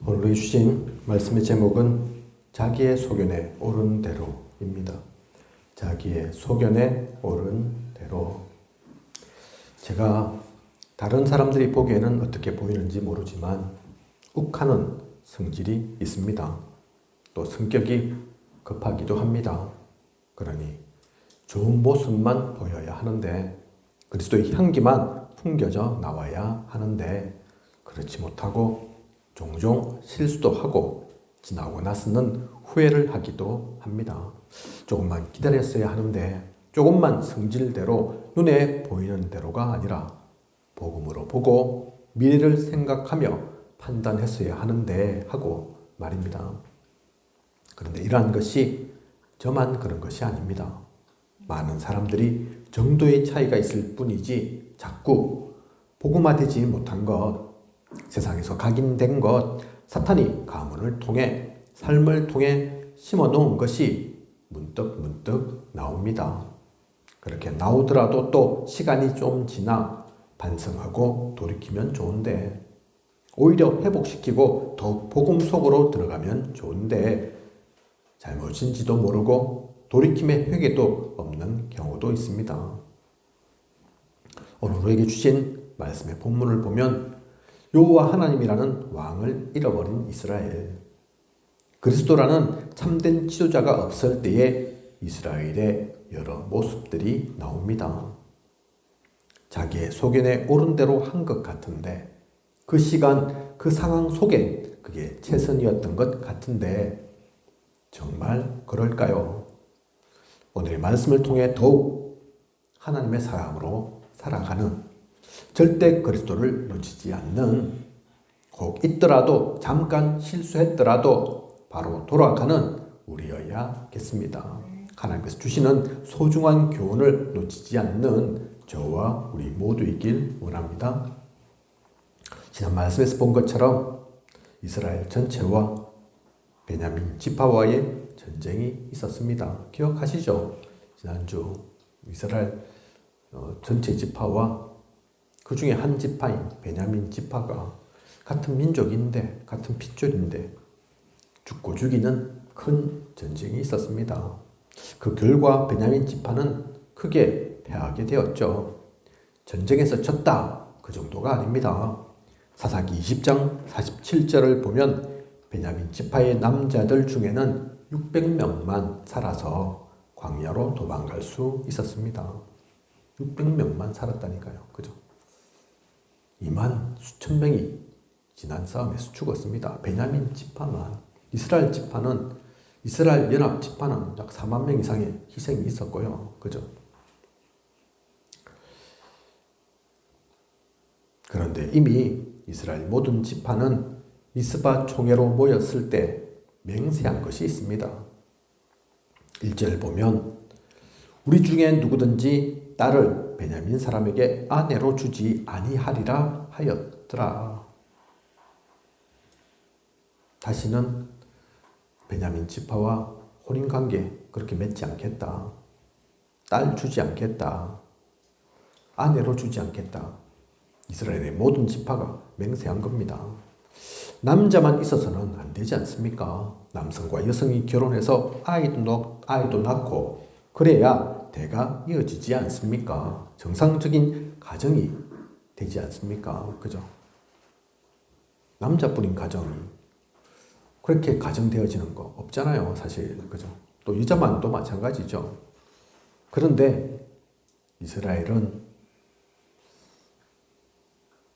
오늘 주신 말씀의 제목은 자기의 소견에 옳은 대로입니다. 자기의 소견에 옳은 대로. 제가 다른 사람들이 보기에는 어떻게 보이는지 모르지만 욱하는 성질이 있습니다. 또 성격이 급하기도 합니다. 그러니 좋은 모습만 보여야 하는데, 그리스도의 향기만 풍겨져 나와야 하는데, 그렇지 못하고 종종 실수도 하고 지나고 나서는 후회를 하기도 합니다. 조금만 기다렸어야 하는데, 조금만 성질대로 눈에 보이는 대로가 아니라 복음으로 보고 미래를 생각하며 판단했어야 하는데 하고 말입니다. 그런데 이러한 것이 저만 그런 것이 아닙니다. 많은 사람들이 정도의 차이가 있을 뿐이지 자꾸 복음화되지 못한 것, 세상에서 각인된 것, 사탄이 가문을 통해 삶을 통해 심어놓은 것이 문득문득 나옵니다. 그렇게 나오더라도 또 시간이 좀 지나 반성하고 돌이키면 좋은데, 오히려 회복시키고 더욱 복음 속으로 들어가면 좋은데, 잘못인지도 모르고 돌이킴의 회개도 없는 경우도 있습니다. 오늘 우리에게 주신 말씀의 본문을 보면 여호와 하나님이라는 왕을 잃어버린 이스라엘, 그리스도라는 참된 지도자가 없을 때의 이스라엘의 여러 모습들이 나옵니다. 자기의 소견에 옳은 대로 한 것 같은데, 그 시간 그 상황 속엔 그게 최선이었던 것 같은데 정말 그럴까요? 오늘의 말씀을 통해 더욱 하나님의 사람으로 살아가는, 절대 그리스도를 놓치지 않는, 혹 있더라도 잠깐 실수했더라도 바로 돌아가는 우리여야겠습니다. 하나님께서 주시는 소중한 교훈을 놓치지 않는 저와 우리 모두이길 원합니다. 지난 말씀에서 본 것처럼 이스라엘 전체와 베냐민 지파와의 전쟁이 있었습니다. 기억하시죠? 지난주 이스라엘 전체 지파와 그 중에 한 지파인 베냐민 지파가 같은 민족인데, 같은 핏줄인데 죽고 죽이는 큰 전쟁이 있었습니다. 그 결과 베냐민 지파는 크게 패하게 되었죠. 전쟁에서 졌다, 그 정도가 아닙니다. 사사기 20장 47절을 보면 베냐민 지파의 남자들 중에는 600명만 살아서 광야로 도망갈 수 있었습니다. 600명만 살았다니까요. 그죠? 2만 수천 명이 지난 싸움에서 죽었습니다. 베냐민 지파만. 이스라엘 지파는, 이스라엘 연합 지파는 약 4만 명 이상의 희생이 있었고요. 그죠? 그런데 이미 이스라엘 모든 지파는 미스바 총회로 모였을 때 맹세한 것이 있습니다. 1절 보면 우리 중에 누구든지 딸을 베냐민 사람에게 아내로 주지 아니하리라 하였더라. 다시는 베냐민 지파와 혼인관계 그렇게 맺지 않겠다. 딸 주지 않겠다. 아내로 주지 않겠다. 이스라엘의 모든 지파가 맹세한 겁니다. 남자만 있어서는 안 되지 않습니까? 남성과 여성이 결혼해서 아이도 낳고 그래야 대가 이어지지 않습니까? 정상적인 가정이 되지 않습니까? 그죠? 남자뿐인 가정이 그렇게 가정되어지는 거 없잖아요, 사실. 그죠? 또 여자만도 마찬가지죠. 그런데 이스라엘은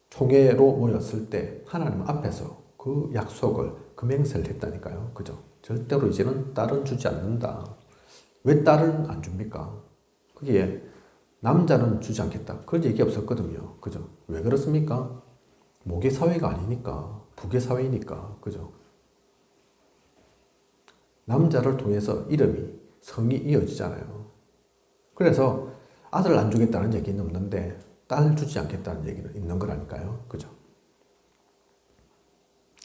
총회로 모였을 때 하나님 앞에서 그 약속을, 그 맹세를 했다니까요. 그죠? 절대로 이제는 딸은 주지 않는다. 왜 딸은 안 줍니까? 그게 남자는 주지 않겠다. 그런 얘기 없었거든요. 그죠? 왜 그렇습니까? 목의 사회가 아니니까. 북의 사회이니까. 그죠? 남자를 통해서 이름이, 성이 이어지잖아요. 그래서 아들 안 주겠다는 얘기는 없는데 딸 주지 않겠다는 얘기는 있는 거라니까요. 그죠?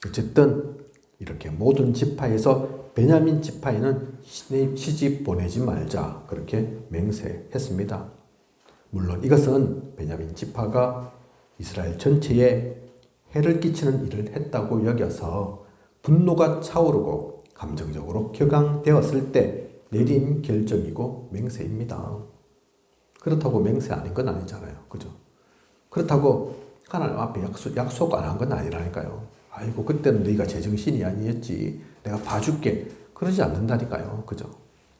어쨌든 이렇게 모든 지파에서 베냐민 지파에는 시집 보내지 말자, 그렇게 맹세했습니다. 물론 이것은 베냐민 지파가 이스라엘 전체에 해를 끼치는 일을 했다고 여겨서 분노가 차오르고 감정적으로 격앙되었을 때 내린 결정이고 맹세입니다. 그렇다고 맹세 아닌 건 아니잖아요. 그죠? 그렇다고 하나님 앞에 약속 안 한 건 아니라니까요. 아이고, 그때는 네가 제정신이 아니었지. 내가 봐줄게. 그러지 않는다니까요. 그죠?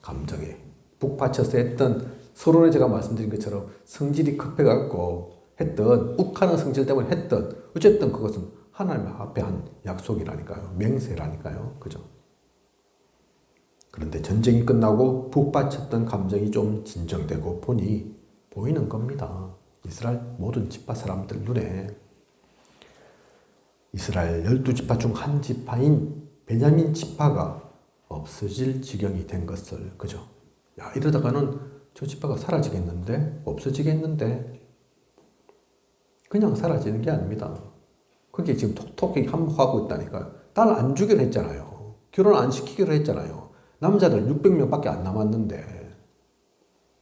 감정에 북받쳐서 했던, 서론에 제가 말씀드린 것처럼 성질이 급해갖고 했던, 욱하는 성질 때문에 했던, 어쨌든 그것은 하나님 앞에 한 약속이라니까요. 맹세라니까요. 그죠? 그런데 전쟁이 끝나고 북받쳤던 감정이 좀 진정되고 보니 보이는 겁니다. 이스라엘 모든 지파 사람들 눈에. 이스라엘 12지파 중 한 지파인 베냐민 지파가 없어질 지경이 된 것을, 그죠? 야, 이러다가는 저 지파가 사라지겠는데? 없어지겠는데? 그냥 사라지는 게 아닙니다. 그게 지금 톡톡히 함구하고 있다니까요. 딸 안 주기로 했잖아요. 결혼 안 시키기로 했잖아요. 남자들 600명밖에 안 남았는데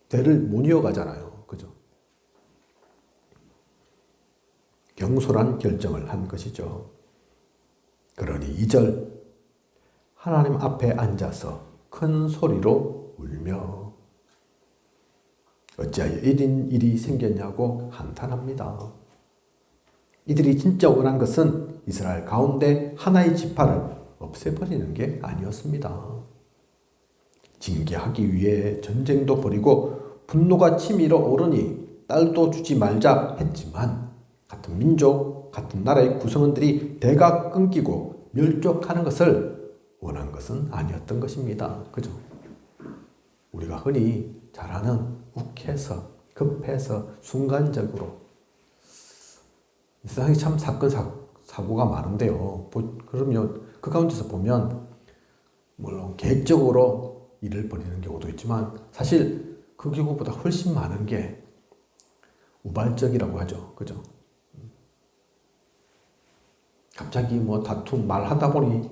대를 못 이어가잖아요. 그죠? 경솔한 결정을 한 것이죠. 그러니 2절, 하나님 앞에 앉아서 큰 소리로 울며 어찌하여 이런 일이 생겼냐고 한탄합니다. 이들이 진짜 원한 것은 이스라엘 가운데 하나의 지파를 없애버리는 게 아니었습니다. 징계하기 위해 전쟁도 벌이고 분노가 치밀어 오르니 딸도 주지 말자 했지만 같은 민족, 같은 나라의 구성원들이 대가 끊기고 멸족하는 것을 원한 것은 아니었던 것입니다. 그죠? 우리가 흔히 잘 아는 욱해서, 급해서, 순간적으로. 이 세상에 참 사건, 사고가 많은데요. 그러면 그 가운데서 보면 물론 계획적으로 일을 벌이는 경우도 있지만 사실 그 경우보다 훨씬 많은 게 우발적이라고 하죠. 그죠? 갑자기 뭐 다툼, 말하다 보니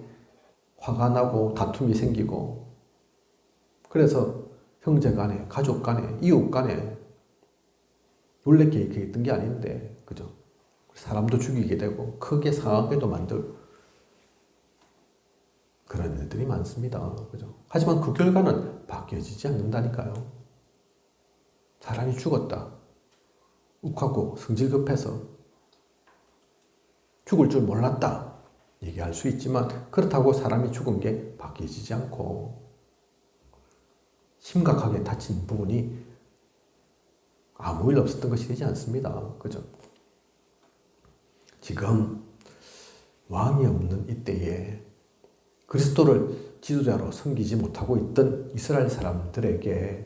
화가 나고 다툼이 생기고, 그래서 형제 간에, 가족 간에, 이웃 간에 원래 계획했던 게 아닌데, 그죠? 사람도 죽이게 되고 크게 상하게도 만들고 그런 일들이 많습니다. 그죠? 하지만 그 결과는 바뀌어지지 않는다니까요. 사람이 죽었다. 욱하고 성질 급해서 죽을 줄 몰랐다. 얘기할 수 있지만 그렇다고 사람이 죽은 게 바뀌어지지 않고 심각하게 다친 부분이 아무 일 없었던 것이 되지 않습니다. 그죠? 지금 왕이 없는 이때에 그리스도를 지도자로 섬기지 못하고 있던 이스라엘 사람들에게,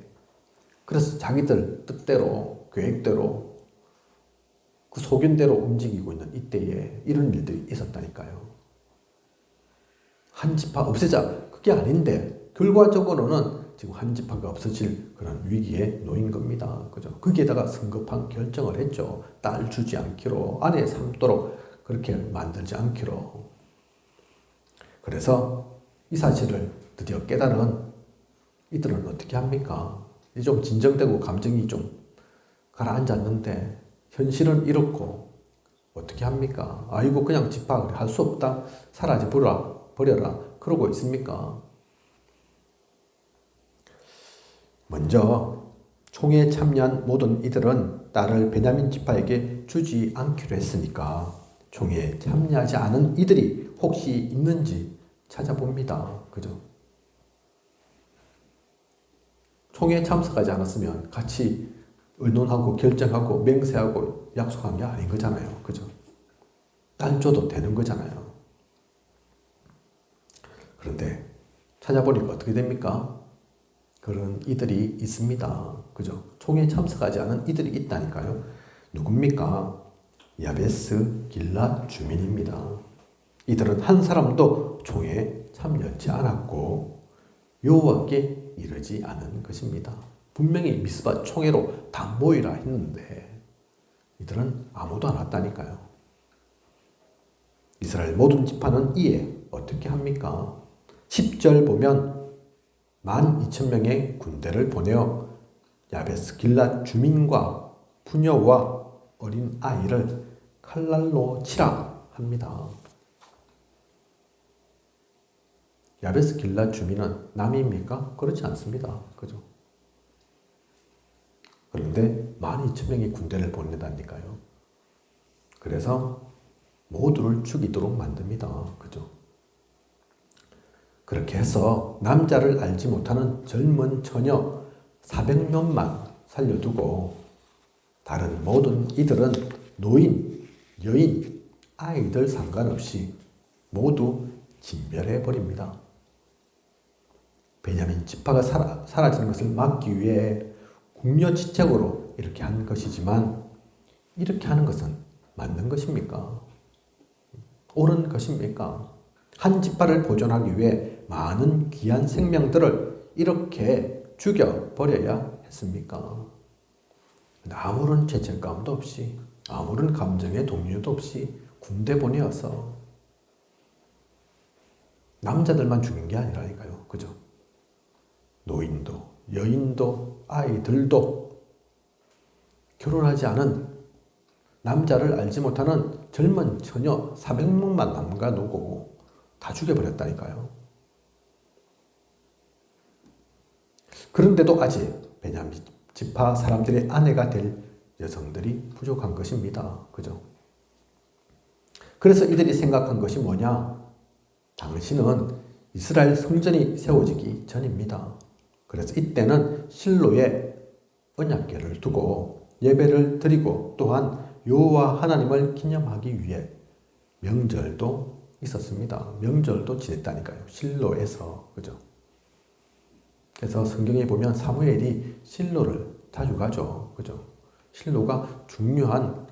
그래서 자기들 뜻대로, 계획대로, 그 소견대로 움직이고 있는 이때에 이런 일들이 있었다니까요. 한 지파 없애자, 그게 아닌데 결과적으로는 지금 한 지파가 없어질 그런 위기에 놓인 겁니다. 그죠? 거기에다가 성급한 결정을 했죠. 딸 주지 않기로, 아내 삼도록 그렇게 만들지 않기로. 그래서 이 사실을 드디어 깨달은 이들은 어떻게 합니까? 이제 좀 진정되고 감정이 좀 가라앉았는데 현실은 이렇고 어떻게 합니까? 아이고, 그냥 집합을 할 수 없다. 사라져 버려라. 그러고 있습니까? 먼저 총에 참여한 모든 이들은 딸을 베냐민 지파에게 주지 않기로 했으니까 총에 참여하지 않은 이들이 혹시 있는지 찾아봅니다. 그죠? 총회에 참석하지 않았으면 같이 의논하고 결정하고 맹세하고 약속한 게 아닌 거잖아요. 그죠? 딸 줘도 되는 거잖아요. 그런데 찾아보니까 어떻게 됩니까? 그런 이들이 있습니다. 그죠? 총회에 참석하지 않은 이들이 있다니까요. 누굽니까? 야베스 길랏 주민입니다. 이들은 한 사람도 총회에 참여하지 않았고 여호와께 이르지 않은 것입니다. 분명히 미스바 총회로 다 모이라 했는데 이들은 아무도 안 왔다니까요. 이스라엘 모든 지파는 이에 어떻게 합니까? 10절 보면 12,000명의 군대를 보내어 야베스 길랏 주민과 부녀와 어린 아이를 칼날로 치라 합니다. 야베스 길랏 주민은 남입니까? 그렇지 않습니다. 그죠? 그런데 12,000명의 군대를 보낸다니까요. 그래서 모두를 죽이도록 만듭니다. 그죠? 그렇게 해서 남자를 알지 못하는 젊은 처녀 400명만 살려두고 다른 모든 이들은 노인, 여인, 아이들 상관없이 모두 진멸해버립니다. 베냐민 지파가 사라지는 것을 막기 위해 궁여지책으로 이렇게 한 것이지만 이렇게 하는 것은 맞는 것입니까? 옳은 것입니까? 한 지파를 보존하기 위해 많은 귀한 생명들을 이렇게 죽여버려야 했습니까? 아무런 죄책감도 없이 아무런 감정의 동요도 없이 군대 보내어서 남자들만 죽인 게 아니라니까요. 그죠? 노인도, 여인도, 아이들도 결혼하지 않은 남자를 알지 못하는 젊은 처녀 400명만 남겨놓고 다 죽여버렸다니까요. 그런데도 아직 베냐민 지파 사람들의 아내가 될 여성들이 부족한 것입니다. 그죠? 그래서 이들이 생각한 것이 뭐냐? 당신은 이스라엘 성전이 세워지기 전입니다. 그래서 이때는 실로에 언약궤를 두고 예배를 드리고 또한 여호와 하나님을 기념하기 위해 명절도 있었습니다. 명절도 지냈다니까요. 실로에서. 그죠? 그래서 성경에 보면 사무엘이 실로를 자주 가죠. 그죠? 실로가 중요한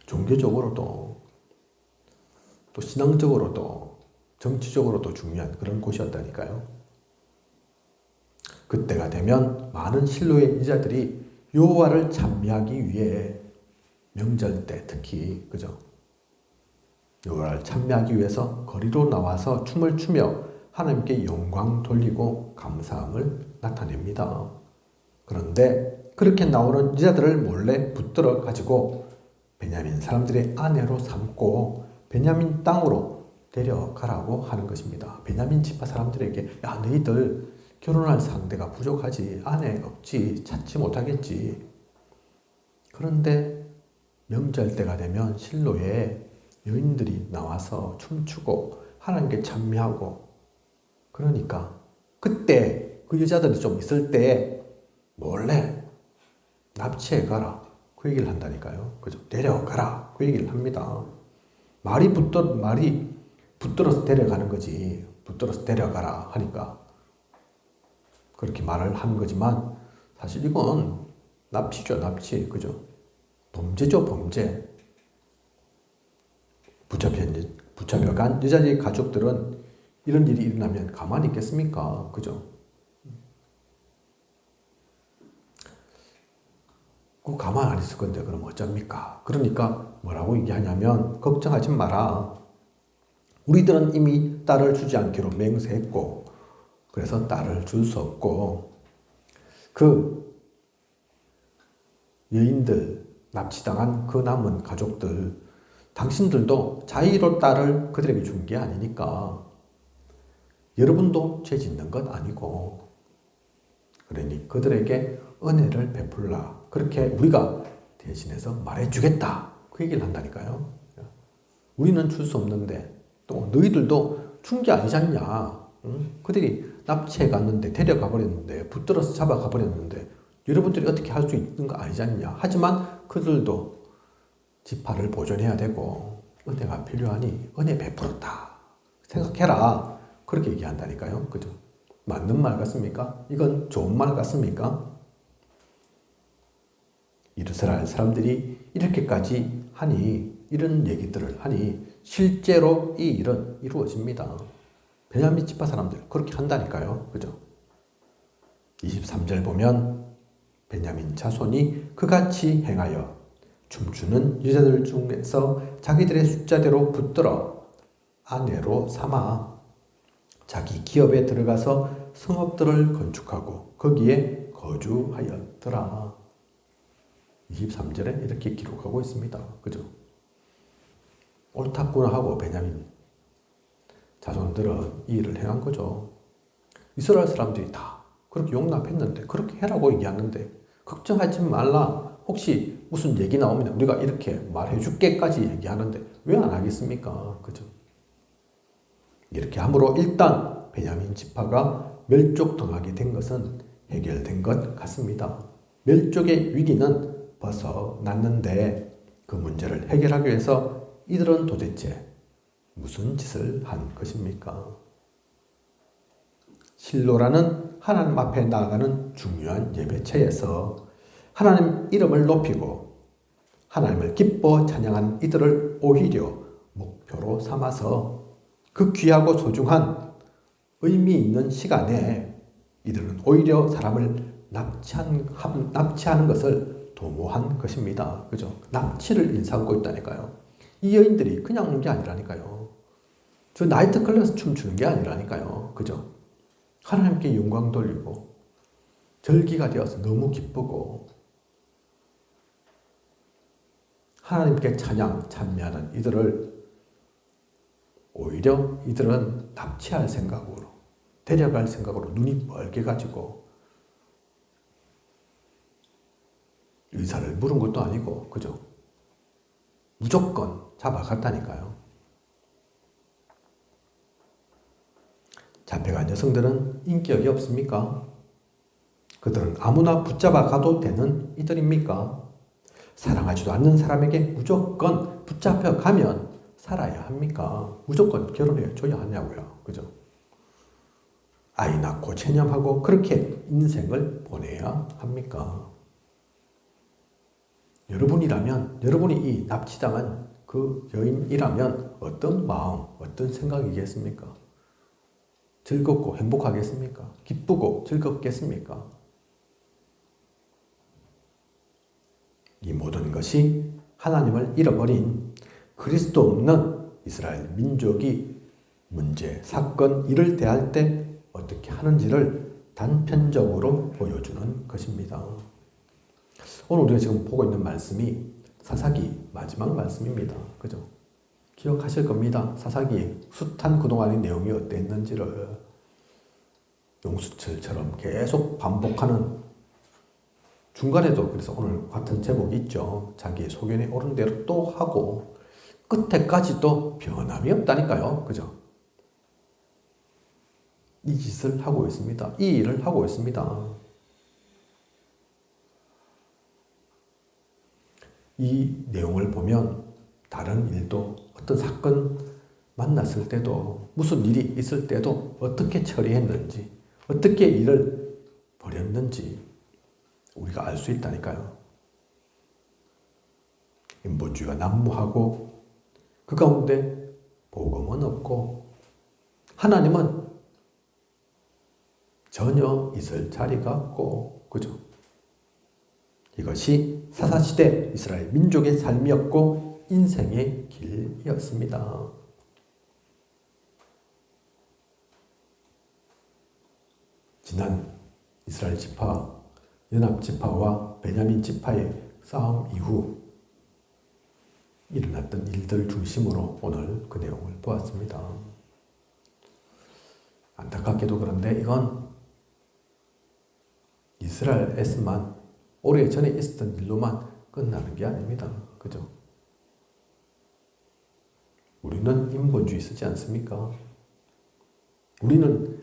종교적으로도 또 신앙적으로도 정치적으로도 중요한 그런 곳이었다니까요. 그때가 되면 많은 실로의 여자들이 여호와를 찬미하기 위해 명절 때 특히 그죠? 여호와를 찬미하기 위해서 거리로 나와서 춤을 추며 하나님께 영광 돌리고 감사함을 나타냅니다. 그런데 그렇게 나오는 여자들을 몰래 붙들어 가지고 베냐민 사람들의 아내로 삼고 베냐민 땅으로 데려가라고 하는 것입니다. 베냐민 지파 사람들에게 야 너희들 결혼할 상대가 부족하지 아내 없지 찾지 못하겠지. 그런데 명절 때가 되면 실로에 여인들이 나와서 춤추고 하나님께 찬미하고 그러니까 그때 그 여자들이 좀 있을 때 몰래 납치해 가라 그 얘기를 한다니까요. 그죠? 데려가라 그 얘기를 합니다. 말이 붙들어서 데려가는 거지. 붙들어서 데려가라 하니까 그렇게 말을 하는 거지만 사실 이건 납치죠, 납치. 그죠? 범죄죠, 범죄. 붙잡혀간 여자의 가족들은 이런 일이 일어나면 가만히 있겠습니까? 그죠? 그 가만 안 있을 건데 그럼 어쩝니까? 그러니까 뭐라고 얘기하냐면 걱정하지 마라. 우리들은 이미 딸을 주지 않기로 맹세했고 그래서 딸을 줄 수 없고 그 여인들 납치당한 그 남은 가족들 당신들도 자의로 딸을 그들에게 준 게 아니니까 여러분도 죄 짓는 것 아니고 그러니 그들에게 은혜를 베풀라 그렇게 우리가 대신해서 말해주겠다 그 얘기를 한다니까요. 우리는 줄 수 없는데 또 너희들도 준 게 아니잖냐. 응? 그들이 납치해 갔는데 데려가 버렸는데 붙들어서 잡아가 버렸는데 여러분들이 어떻게 할 수 있는 거 아니잖냐. 하지만 그들도 지파를 보존해야 되고 은혜가 필요하니 은혜 베풀었다 생각해라 그렇게 얘기한다니까요. 그죠? 맞는 말 같습니까? 이건 좋은 말 같습니까? 이스라엘 사람들이 이렇게까지 하니 이런 얘기들을 하니 실제로 이 일은 이루어집니다. 베냐민 지파 사람들 그렇게 한다니까요. 그죠? 23절 보면 베냐민 자손이 그같이 행하여 춤추는 여자들 중에서 자기들의 숫자대로 붙들어 아내로 삼아 자기 기업에 들어가서 성읍들을 건축하고 거기에 거주하였더라. 23절에 이렇게 기록하고 있습니다. 그죠? 옳았구나 하고 베냐민 자손 바로들은 이 일을 행한 거죠. 이스라엘 사람들이 다 그렇게 용납했는데, 그렇게 해라고 얘기하는데, 걱정하지 말라, 혹시 무슨 얘기 나오면 우리가 이렇게 말해줄게까지 얘기하는데 왜 안 하겠습니까? 그죠? 이렇게 함으로 일단 베냐민 지파가 멸족당하게 된 것은 해결된 것 같습니다. 멸족의 위기는 벗어났는데 그 문제를 해결하기 위해서 이들은 도대체 무슨 짓을 한 것입니까? 실로라는 하나님 앞에 나아가는 중요한 예배체에서 하나님 이름을 높이고 하나님을 기뻐 찬양한 이들을 오히려 목표로 삼아서 그 귀하고 소중한 의미 있는 시간에 이들은 오히려 사람을 납치하는 것을 도모한 것입니다. 그죠? 납치를 일삼고 있다니까요. 이 여인들이 그냥 온 게 아니라니까요. 저 나이트클럽에서 춤추는 게 아니라니까요. 그죠? 하나님께 영광 돌리고 절기가 되어서 너무 기쁘고 하나님께 찬미하는 이들을 오히려 이들은 납치할 생각으로, 데려갈 생각으로 눈이 멀게 가지고 의사를 물은 것도 아니고, 그죠? 무조건 잡아갔다니까요. 잡혀간 여성들은 인격이 없습니까? 그들은 아무나 붙잡아 가도 되는 이들입니까? 사랑하지도 않는 사람에게 무조건 붙잡혀 가면 살아야 합니까? 무조건 결혼해 줘야 하냐고요. 그죠? 아이 낳고 체념하고 그렇게 인생을 보내야 합니까? 여러분이라면, 여러분이 이 납치당한 그 여인이라면 어떤 마음, 어떤 생각이겠습니까? 즐겁고 행복하겠습니까? 기쁘고 즐겁겠습니까? 이 모든 것이 하나님을 잃어버린 그리스도 없는 이스라엘 민족이 문제, 사건, 일을 대할 때 어떻게 하는지를 단편적으로 보여주는 것입니다. 오늘 우리가 지금 보고 있는 말씀이 사사기 마지막 말씀입니다. 그죠? 기억하실 겁니다. 사사기 숱한 그동안의 내용이 어땠는지를 용수철처럼 계속 반복하는, 중간에도 그래서 오늘 같은 제목이 있죠. 자기 소견에 오른 대로 또 하고 끝에까지도 변함이 없다니까요. 그죠? 이 짓을 하고 있습니다. 이 일을 하고 있습니다. 이 내용을 보면 다른 일도, 어떤 사건 만났을 때도, 무슨 일이 있을 때도 어떻게 처리했는지, 어떻게 일을 벌였는지 우리가 알 수 있다니까요. 인본주의가 난무하고 그 가운데 복음은 없고 하나님은 전혀 있을 자리가 없고, 그죠? 이것이 사사시대 이스라엘 민족의 삶이었고 인생의 길이었습니다. 지난 이스라엘 지파, 연합 지파와 베냐민 지파의 싸움 이후 일어났던 일들 중심으로 오늘 그 내용을 보았습니다. 안타깝게도 그런데 이건 이스라엘에서만 오래전에 있었던 일로만 끝나는 게 아닙니다. 그죠? 우리는 인본주의 쓰지 않습니까? 우리는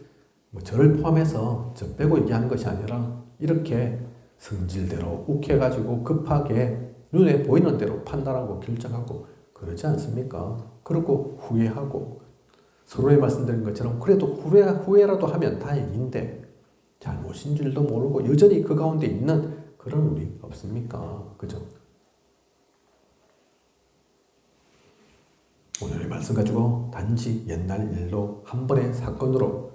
저를 포함해서 저 빼고 얘기하는 것이 아니라 이렇게 성질대로 욱해가지고 급하게 눈에 보이는 대로 판단하고 결정하고 그러지 않습니까? 그리고 후회하고 서로에 말씀드린 것처럼 그래도 후회라도 하면 다행인데 잘못인 줄도 모르고 여전히 그 가운데 있는 그런 우리 없습니까? 그죠? 오늘의 말씀 가지고 단지 옛날 일로 한 번의 사건으로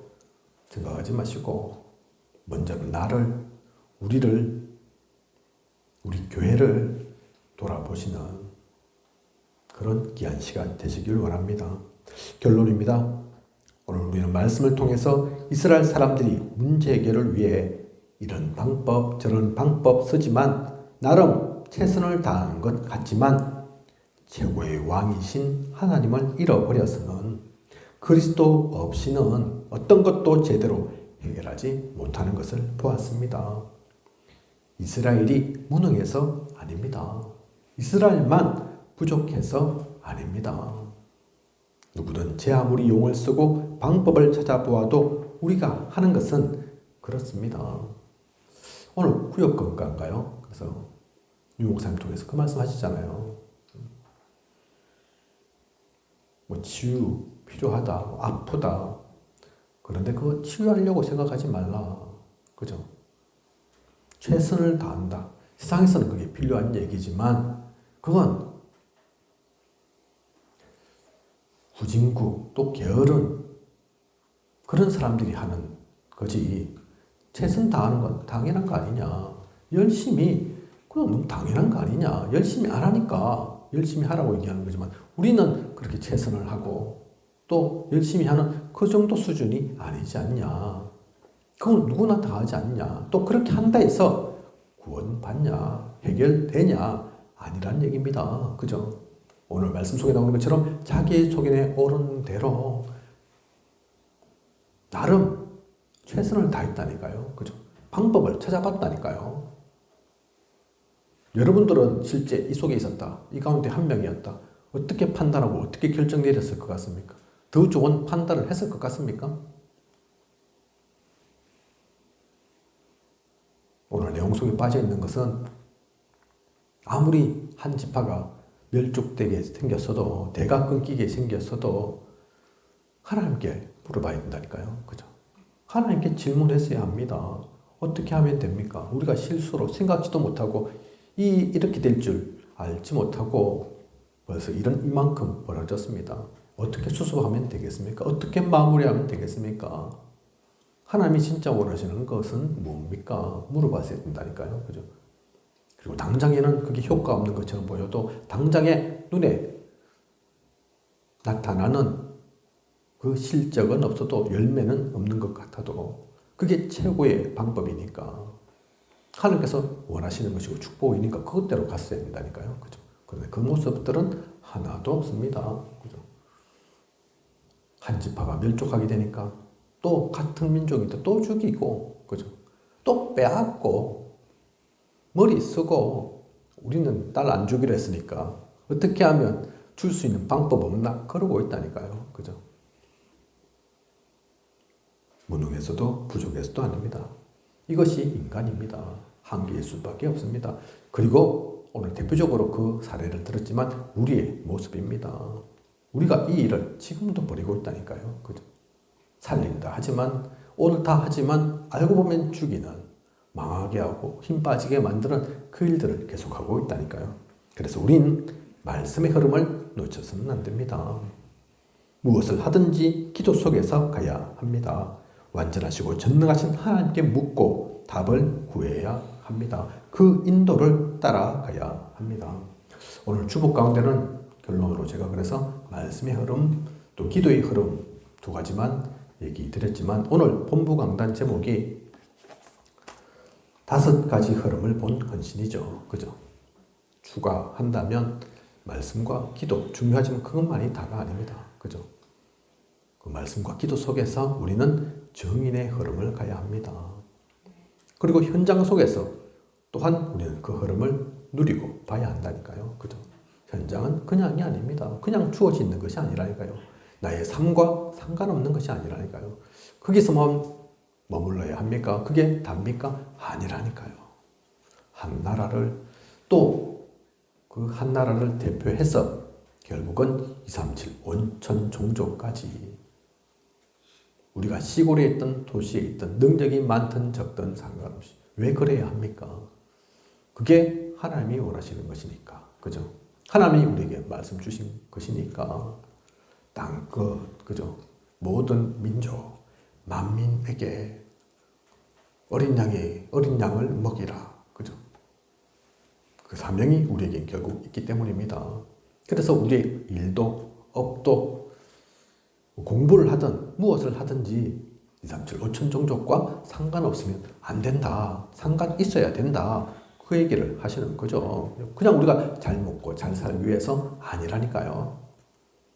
생각하지 마시고 먼저는 나를, 우리를, 우리 교회를 돌아보시는 그런 귀한 시간 되시길 원합니다. 결론입니다. 오늘 우리는 말씀을 통해서 이스라엘 사람들이 문제 해결을 위해 이런 방법 저런 방법 쓰지만 나름 최선을 다하는 것 같지만 최고의 왕이신 하나님을 잃어버려서는 그리스도 없이는 어떤 것도 제대로 해결하지 못하는 것을 보았습니다. 이스라엘이 무능해서 아닙니다. 이스라엘만 부족해서 아닙니다. 누구든 제 아무리 용을 쓰고 방법을 찾아보아도 우리가 하는 것은 그렇습니다. 오늘 구역건강가요? 그래서 유목사님 통해서 그 말씀 하시잖아요. 뭐 치유 필요하다, 뭐 아프다. 그런데 그거 치유하려고 생각하지 말라. 그죠? 최선을 다한다. 세상에서는 그게 필요한 얘기지만 그건 후진국 또 게으른 그런 사람들이 하는 거지. 최선 다하는 건 당연한 거 아니냐. 열심히 그건 너무 당연한 거 아니냐. 열심히 안 하니까 열심히 하라고 얘기하는 거지만 우리는 그렇게 최선을 하고 또 열심히 하는 그 정도 수준이 아니지 않냐. 그건 누구나 다 하지 않냐. 또 그렇게 한다 해서 구원받냐, 해결되냐, 아니란 얘기입니다. 그죠? 오늘 말씀 속에 나오는 것처럼 자기 소견에 옳은 대로 나름 최선을 다했다니까요. 그죠? 방법을 찾아봤다니까요. 여러분들은 실제 이 속에 있었다. 이 가운데 한 명이었다. 어떻게 판단하고 어떻게 결정 내렸을 것 같습니까? 더 좋은 판단을 했을 것 같습니까? 오늘 내용 속에 빠져 있는 것은 아무리 한 지파가 멸족되게 생겼어도 대가 끊기게 생겼어도 하나님께 물어봐야 된다니까요. 그죠? 하나님께 질문했어야 합니다. 어떻게 하면 됩니까? 우리가 실수로 생각지도 못하고 이렇게 될 줄 알지 못하고 벌써 이만큼 벌어졌습니다. 어떻게 수습하면 되겠습니까? 어떻게 마무리하면 되겠습니까? 하나님이 진짜 원하시는 것은 뭡니까? 물어봤어야 된다니까요. 그죠? 그리고 당장에는 그게 효과 없는 것처럼 보여도 당장에 눈에 나타나는 그 실적은 없어도 열매는 없는 것 같아도 그게 최고의 방법이니까 하나님께서 원하시는 것이고 축복이니까 그것대로 갔어야 된다니까요. 그죠? 그런데 그 모습들은 하나도 없습니다. 그죠? 한 지파가 멸족하게 되니까 또 같은 민족인데 또 죽이고, 그죠? 또 빼앗고, 머리 쓰고, 우리는 딸 안 주기로 했으니까 어떻게 하면 줄 수 있는 방법 없나? 그러고 있다니까요. 그죠? 무능해서도 부족해서도 아닙니다. 이것이 인간입니다. 한계일 수밖에 없습니다. 그리고 오늘 대표적으로 그 사례를 들었지만 우리의 모습입니다. 우리가 이 일을 지금도 벌이고 있다니까요. 그죠? 살린다 하지만 옳다 하지만 알고 보면 죽이는 망하게 하고 힘 빠지게 만드는 그 일들을 계속하고 있다니까요. 그래서 우린 말씀의 흐름을 놓쳐서는 안 됩니다. 무엇을 하든지 기도 속에서 가야 합니다. 완전하시고 전능하신 하나님께 묻고 답을 구해야 합니다. 그 인도를 따라가야 합니다. 오늘 주복 가운데는 결론으로 제가 그래서 말씀의 흐름 또 기도의 흐름 두 가지만 얘기 드렸지만 오늘 본부 강단 제목이 5가지 흐름을 본 헌신이죠. 그죠? 추가한다면 말씀과 기도 중요하지만 그것만이 다가 아닙니다. 그죠? 그 말씀과 기도 속에서 우리는 정인의 흐름을 가야 합니다. 그리고 현장 속에서 또한 우리는 그 흐름을 누리고 봐야 한다니까요. 그죠? 현장은 그냥이 아닙니다. 그냥 주어져 있는 것이 아니라니까요. 나의 삶과 상관없는 것이 아니라니까요. 거기서만 머물러야 합니까? 그게 답니까? 아니라니까요. 한 나라를 또 그 한 나라를 대표해서 결국은 237 온천 종족까지 우리가 시골에 있든 도시에 있든 능력이 많든 적든 상관없이 왜 그래야 합니까? 그게 하나님이 원하시는 것이니까. 그죠? 하나님이 우리에게 말씀 주신 것이니까 땅끝, 그죠? 모든 민족, 만민에게 어린 양을 먹이라. 그죠? 그 사명이 우리에게 결국 있기 때문입니다. 그래서 우리의 일도, 업도, 공부를 하든 무엇을 하든지 237 5천 종족과 상관없으면 안 된다. 상관 있어야 된다. 그 얘기를 하시는 거죠. 그냥 우리가 잘 먹고 잘 살기 위해서 아니라니까요.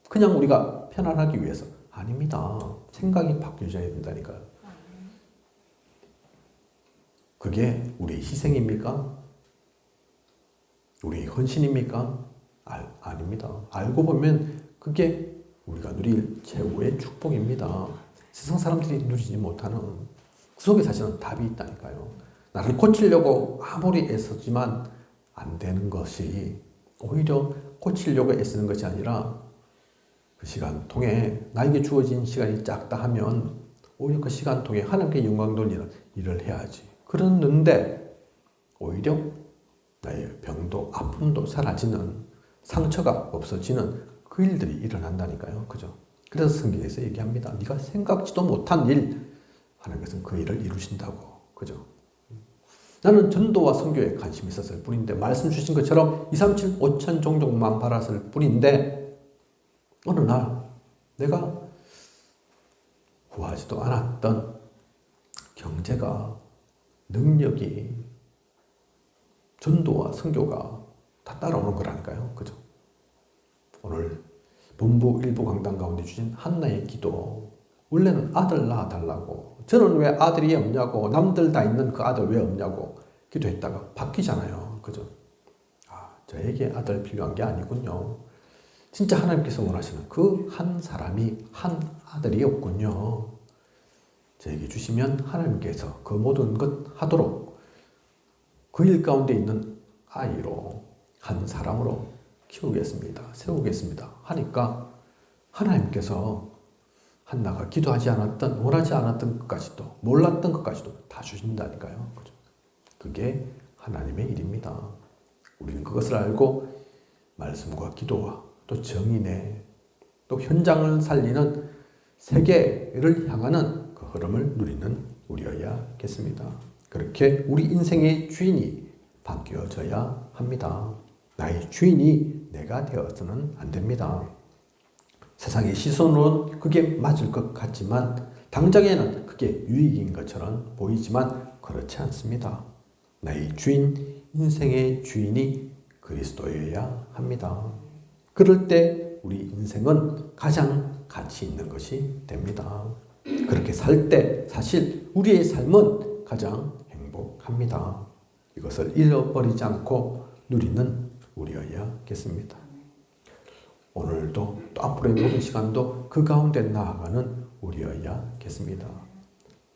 그냥 우리가 편안하기 위해서 아닙니다. 생각이 바뀌어져야 된다니까요. 그게 우리의 희생입니까? 우리의 헌신입니까? 아닙니다. 알고 보면 그게 우리가 누릴 최고의 축복입니다. 세상 사람들이 누리지 못하는 그 속에 사실은 답이 있다니까요. 나를 고치려고 아무리 애쓰지만 안 되는 것이 오히려 고치려고 애쓰는 것이 아니라 그 시간 통에 나에게 주어진 시간이 작다 하면 오히려 그 시간 통에 하나님께 영광 돌리는 일을 해야지. 그랬는데 오히려 나의 병도 아픔도 사라지는 상처가 없어지는 그 일들이 일어난다니까요. 그죠? 그래서 성경에서 얘기합니다. 네가 생각지도 못한 일, 하나님께서는 그 일을 이루신다고. 그죠? 나는 전도와 선교에 관심이 있었을 뿐인데 말씀 주신 것처럼 237 5천 종족만 바랐을 뿐인데 어느 날 내가 구하지도 않았던 경제가 능력이 전도와 선교가 다 따라오는 거라니까요. 그죠? 오늘 본부 일부 강단 가운데 주신 한나의 기도. 원래는 아들 낳아달라고. 저는 왜 아들이 없냐고. 남들 다 있는 그 아들 왜 없냐고 기도했다가 바뀌잖아요. 그죠? 저에게 아들 필요한 게 아니군요. 진짜 하나님께서 원하시는 그 한 사람이 한 아들이 없군요. 저에게 주시면 하나님께서 그 모든 것 하도록 그 일 가운데 있는 아이로 한 사람으로 키우겠습니다. 세우겠습니다. 하니까 하나님께서 한나가 기도하지 않았던 원하지 않았던 것까지도 몰랐던 것까지도 다 주신다니까요. 그죠? 그게 하나님의 일입니다. 우리는 그것을 알고 말씀과 기도와 또 정인의 또 현장을 살리는 세계를 향하는 그 흐름을 누리는 우리여야겠습니다. 그렇게 우리 인생의 주인이 바뀌어져야 합니다. 나의 주인이 내가 되어서는 안 됩니다. 세상의 시선으로는 그게 맞을 것 같지만 당장에는 그게 유익인 것처럼 보이지만 그렇지 않습니다. 나의 주인, 인생의 주인이 그리스도여야 합니다. 그럴 때 우리 인생은 가장 가치 있는 것이 됩니다. 그렇게 살 때 사실 우리의 삶은 가장 행복합니다. 이것을 잃어버리지 않고 누리는 우리여야겠습니다. 오늘도 또 앞으로의 모든 시간도 그 가운데 나아가는 우리여야겠습니다.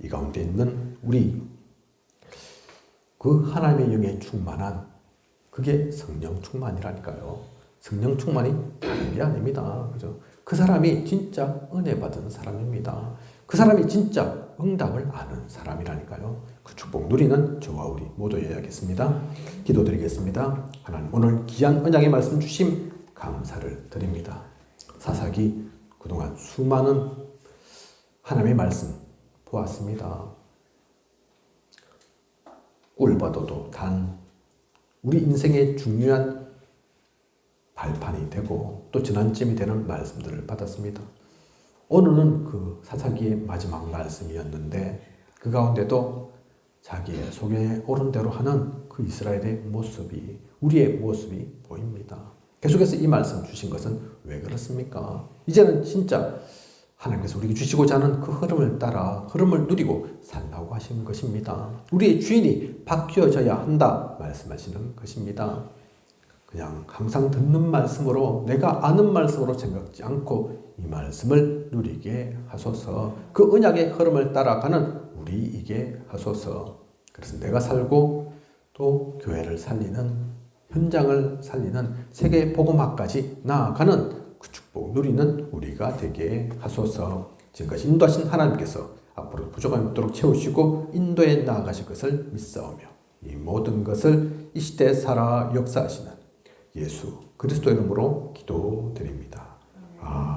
이 가운데 있는 우리 그 하나님의 영에 충만한 그게 성령 충만이라니까요. 성령 충만이 다른 게 아닙니다. 그죠? 그 사람이 진짜 은혜 받은 사람입니다. 그 사람이 진짜 응답을 아는 사람이라니까요. 그 축복 누리는 저와 우리 모두여야겠습니다. 기도드리겠습니다. 하나님 오늘 귀한 언약의 말씀 주심 감사를 드립니다. 사사기 그동안 수많은 하나님의 말씀 보았습니다. 꿀바도도 단 우리 인생의 중요한 발판이 되고 또 전환점이 되는 말씀들을 받았습니다. 오늘은 그 사사기의 마지막 말씀이었는데 그 가운데도 자기의 속에 오른 대로 하는 그 이스라엘의 모습이 우리의 모습이 보입니다. 계속해서 이 말씀 주신 것은 왜 그렇습니까? 이제는 진짜 하나님께서 우리에게 주시고자 하는 그 흐름을 따라 흐름을 누리고 살라고 하신 것입니다. 우리의 주인이 바뀌어져야 한다 말씀하시는 것입니다. 그냥 항상 듣는 말씀으로 내가 아는 말씀으로 생각지 않고 이 말씀을 누리게 하소서. 그 언약의 흐름을 따라가는 우리이게 하소서. 그래서 내가 살고 또 교회를 살리는 현장을 살리는 세계 복음화까지 나아가는 그 축복 누리는 우리가 되게 하소서. 지금까지 인도하신 하나님께서 앞으로 부족함이 없도록 채우시고 인도에 나아가실 것을 믿사오며 이 모든 것을 이 시대에 살아 역사하시는 예수 그리스도 이름으로 기도드립니다. 아멘.